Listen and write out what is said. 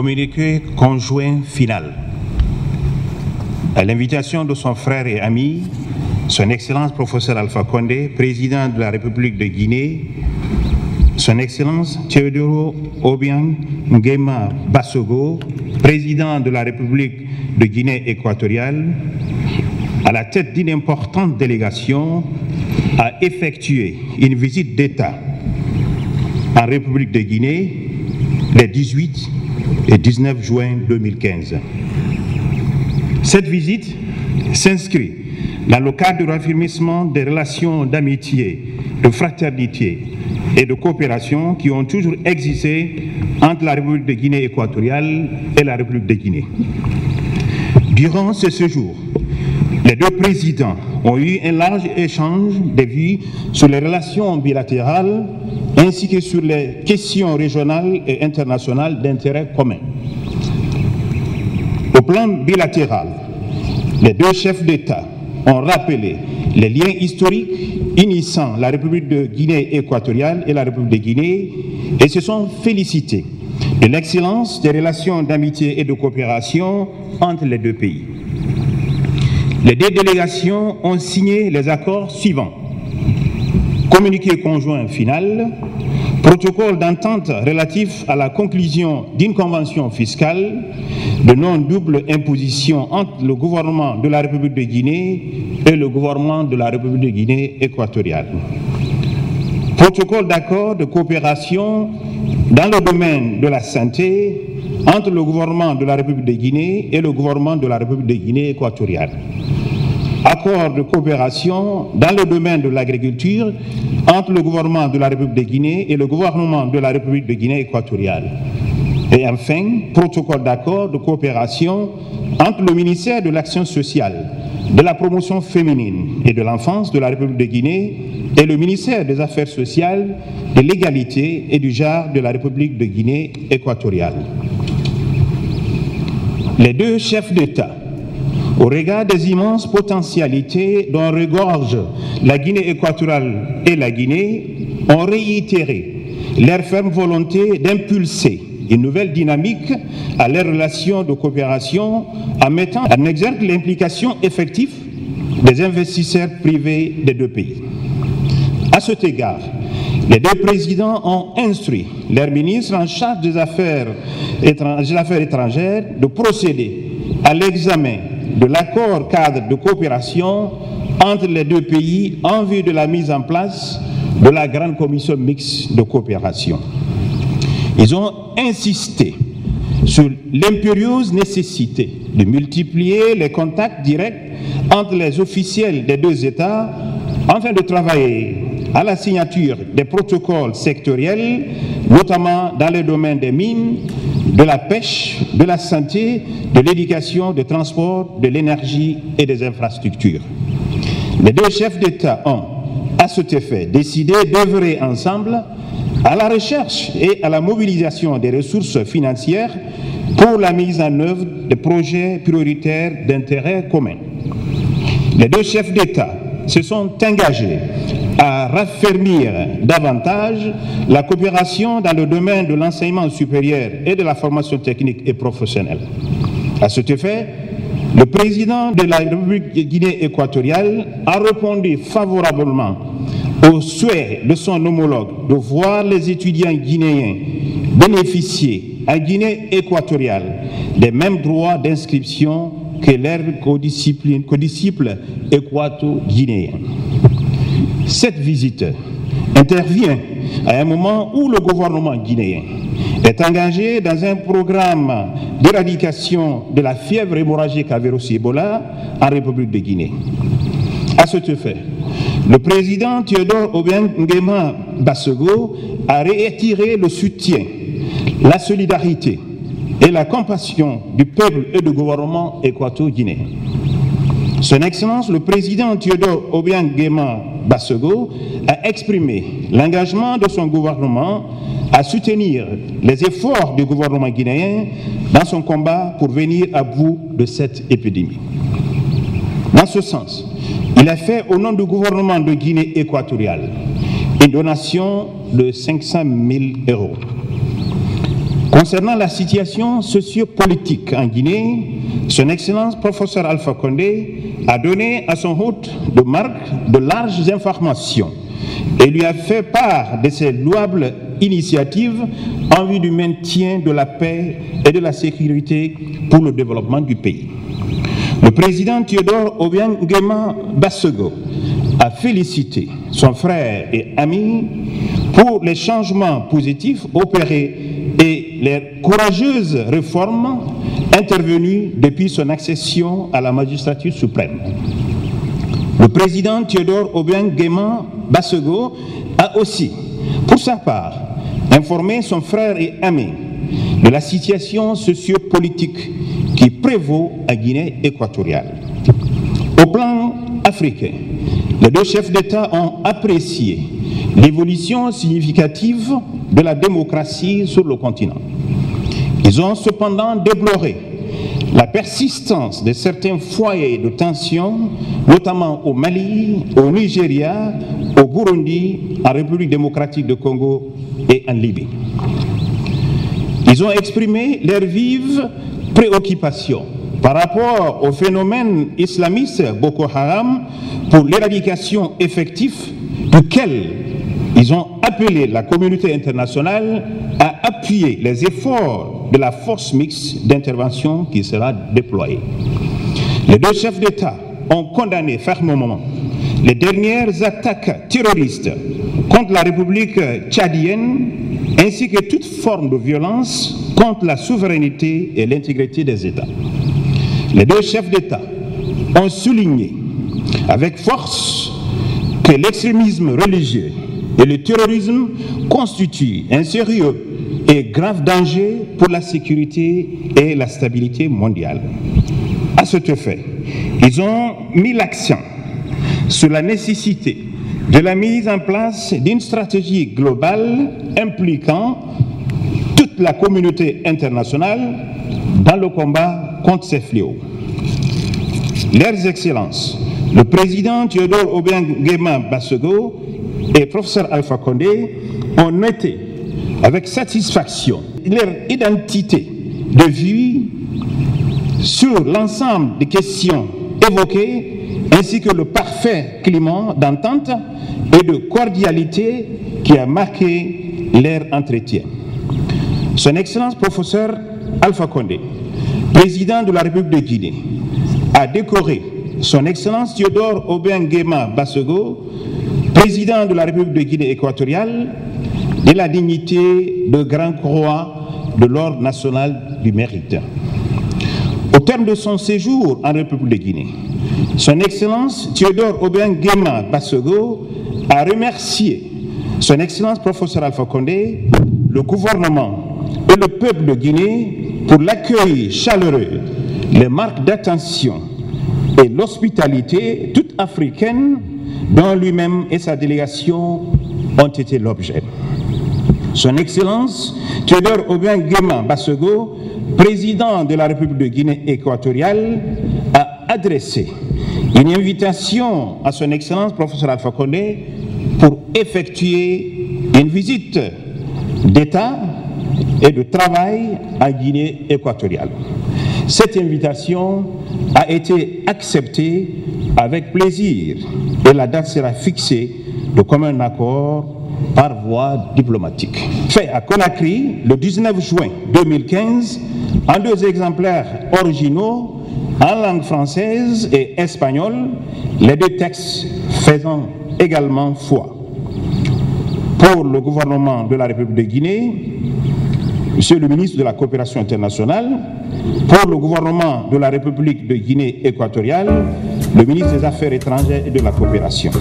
Communiqué conjoint final. À l'invitation de son frère et ami, Son Excellence professeur Alpha Condé, président de la République de Guinée, Son Excellence Théodore Obiang Nguema Basogo, président de la République de Guinée équatoriale, à la tête d'une importante délégation, a effectué une visite d'État en République de Guinée les 18 et 19 juin 2015. Cette visite s'inscrit dans le cadre du raffermissement des relations d'amitié, de fraternité et de coopération qui ont toujours existé entre la République de Guinée équatoriale et la République de Guinée. Durant ce séjour, les deux présidents ont eu un large échange de vues sur les relations bilatérales ainsi que sur les questions régionales et internationales d'intérêt commun. Au plan bilatéral, les deux chefs d'État ont rappelé les liens historiques unissant la République de Guinée équatoriale et la République de Guinée et se sont félicités de l'excellence des relations d'amitié et de coopération entre les deux pays. Les deux délégations ont signé les accords suivants. Communiqué conjoint final, protocole d'entente relatif à la conclusion d'une convention fiscale de non-double imposition entre le gouvernement de la République de Guinée et le gouvernement de la République de Guinée équatoriale. Protocole d'accord de coopération dans le domaine de la santé entre le gouvernement de la République de Guinée et le gouvernement de la République de Guinée équatoriale. Accord de coopération dans le domaine de l'agriculture entre le gouvernement de la République de Guinée et le gouvernement de la République de Guinée équatoriale. Et enfin, protocole d'accord de coopération entre le ministère de l'Action sociale, de la promotion féminine et de l'enfance de la République de Guinée et le ministère des Affaires sociales, de l'égalité et du genre de la République de Guinée équatoriale. Les deux chefs d'État, au regard des immenses potentialités dont regorge la Guinée équatoriale et la Guinée, ont réitéré leur ferme volonté d'impulser une nouvelle dynamique à leurs relations de coopération en mettant en exergue l'implication effective des investisseurs privés des deux pays. À cet égard, les deux présidents ont instruit leur ministre en charge des affaires étrangères de procéder à l'examen de l'accord cadre de coopération entre les deux pays en vue de la mise en place de la grande commission mixte de coopération. Ils ont insisté sur l'impérieuse nécessité de multiplier les contacts directs entre les officiels des deux États afin de travailler à la signature des protocoles sectoriels, notamment dans les domaines des mines, de la pêche, de la santé, de l'éducation, des transports, de l'énergie et des infrastructures. Les deux chefs d'État ont, à cet effet, décidé d'œuvrer ensemble à la recherche et à la mobilisation des ressources financières pour la mise en œuvre de projets prioritaires d'intérêt commun. Les deux chefs d'État se sont engagés à raffermir davantage la coopération dans le domaine de l'enseignement supérieur et de la formation technique et professionnelle. À cet effet, le président de la République de Guinée équatoriale a répondu favorablement au souhait de son homologue de voir les étudiants guinéens bénéficier en Guinée équatoriale des mêmes droits d'inscription que leurs codisciples équato-guinéens. Cette visite intervient à un moment où le gouvernement guinéen est engagé dans un programme d'éradication de la fièvre hémorragique à virus Ebola en République de Guinée. À cet effet, le président Théodore Obiang Nguema Basogo a réitéré le soutien, la solidarité et la compassion du peuple et du gouvernement équato-guinéen. Son Excellence, le président Théodore Obiang Nguema Basogo, a exprimé l'engagement de son gouvernement à soutenir les efforts du gouvernement guinéen dans son combat pour venir à bout de cette épidémie. Dans ce sens, il a fait au nom du gouvernement de Guinée équatoriale une donation de 500 000 €. Concernant la situation sociopolitique en Guinée, Son Excellence professeur Alpha Condé a donné à son hôte de marque de larges informations et lui a fait part de ses louables initiatives en vue du maintien de la paix et de la sécurité pour le développement du pays. Le président Théodore Obiang Nguema Bassego a félicité son frère et ami pour les changements positifs opérés et les courageuses réformes intervenues depuis son accession à la magistrature suprême. Le président Théodore Obiang Nguema Bassego a aussi, pour sa part, informé son frère et ami de la situation sociopolitique qui prévaut à Guinée équatoriale. Au plan africain, les deux chefs d'État ont apprécié l'évolution significative de la démocratie sur le continent. Ils ont cependant déploré la persistance de certains foyers de tension, notamment au Mali, au Nigeria, au Burundi, en République démocratique du Congo et en Libye. Ils ont exprimé leurs vives préoccupations par rapport au phénomène islamiste Boko Haram pour l'éradication effective duquel ils ont appelé la communauté internationale à appuyer les efforts de la force mixte d'intervention qui sera déployée. Les deux chefs d'État ont condamné fermement les dernières attaques terroristes contre la République tchadienne ainsi que toute forme de violence contre la souveraineté et l'intégrité des États. Les deux chefs d'État ont souligné avec force que l'extrémisme religieux et le terrorisme constituent un sérieux et grave danger pour la sécurité et la stabilité mondiale. À cet effet, ils ont mis l'accent sur la nécessité de la mise en place d'une stratégie globale impliquant toute la communauté internationale dans le combat contre ces fléaux. Leurs Excellences, le président Théodore Obiang Nguema Bassego et professeur Alpha Condé ont noté avec satisfaction leur identité de vue sur l'ensemble des questions évoquées ainsi que le parfait climat d'entente et de cordialité qui a marqué leur entretien. Son Excellence professeur Alpha Condé, président de la République de Guinée, a décoré Son Excellence Théodore Obiang Nguema Bassego, président de la République de Guinée équatoriale, de la dignité de Grand Croix de l'Ordre national du mérite. Au terme de son séjour en République de Guinée, Son Excellence Théodore Obiang Nguema Bassego a remercié Son Excellence professeur Alpha Condé, le gouvernement et le peuple de Guinée pour l'accueil chaleureux, les marques d'attention et l'hospitalité toute africaine dont lui-même et sa délégation ont été l'objet. Son Excellence Théodore Obiang Nguema Bassego, président de la République de Guinée équatoriale, a adressé une invitation à Son Excellence professeur Alpha Condé pour effectuer une visite d'État et de travail en Guinée équatoriale. Cette invitation a été acceptée avec plaisir et la date sera fixée de commun accord par voie diplomatique. Fait à Conakry le 19 juin 2015 en 2 exemplaires originaux en langue française et espagnole, les 2 textes faisant également foi. Pour le gouvernement de la République de Guinée, Monsieur le ministre de la Coopération internationale, pour le gouvernement de la République de Guinée équatoriale, le ministre des Affaires étrangères et de la Coopération.